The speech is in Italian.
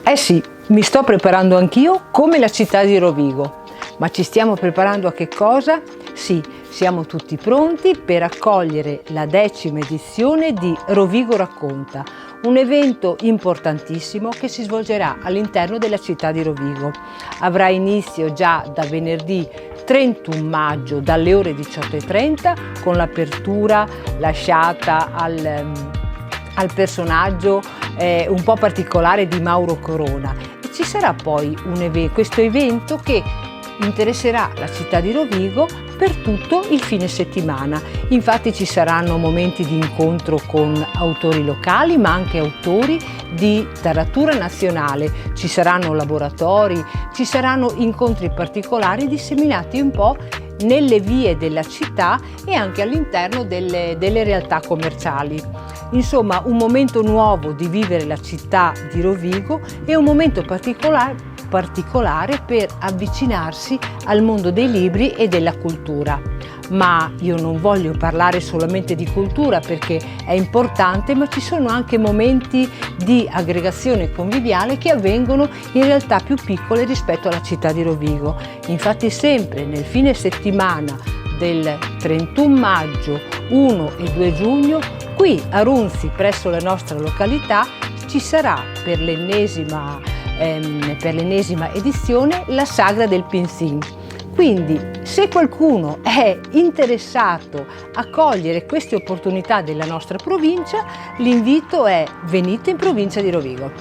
Eh sì, mi sto preparando anch'io come la città di Rovigo. Ma ci stiamo preparando a che cosa? Sì, siamo tutti pronti per accogliere la 10ª edizione di Rovigo Racconta, un evento importantissimo che si svolgerà all'interno della città di Rovigo. Avrà inizio già da venerdì 31 maggio dalle ore 18:30 con l'apertura lasciata al personaggio un po' particolare di Mauro Corona. E ci sarà poi questo evento che interesserà la città di Rovigo per tutto il fine settimana. Infatti ci saranno momenti di incontro con autori locali ma anche autori di taratura nazionale, ci saranno laboratori, ci saranno incontri particolari disseminati un po' nelle vie della città e anche all'interno delle realtà commerciali. Insomma, un momento nuovo di vivere la città di Rovigo e un momento particolare per avvicinarsi al mondo dei libri e della cultura. Ma io non voglio parlare solamente di cultura perché è importante, ma ci sono anche momenti di aggregazione conviviale che avvengono in realtà più piccole rispetto alla città di Rovigo. Infatti sempre nel fine settimana del 31 maggio, 1 e 2 giugno, qui a Runzi, presso la nostra località, ci sarà per l'ennesima edizione la Sagra del Pinzin. Quindi se qualcuno è interessato a cogliere queste opportunità della nostra provincia, l'invito è: venite in provincia di Rovigo.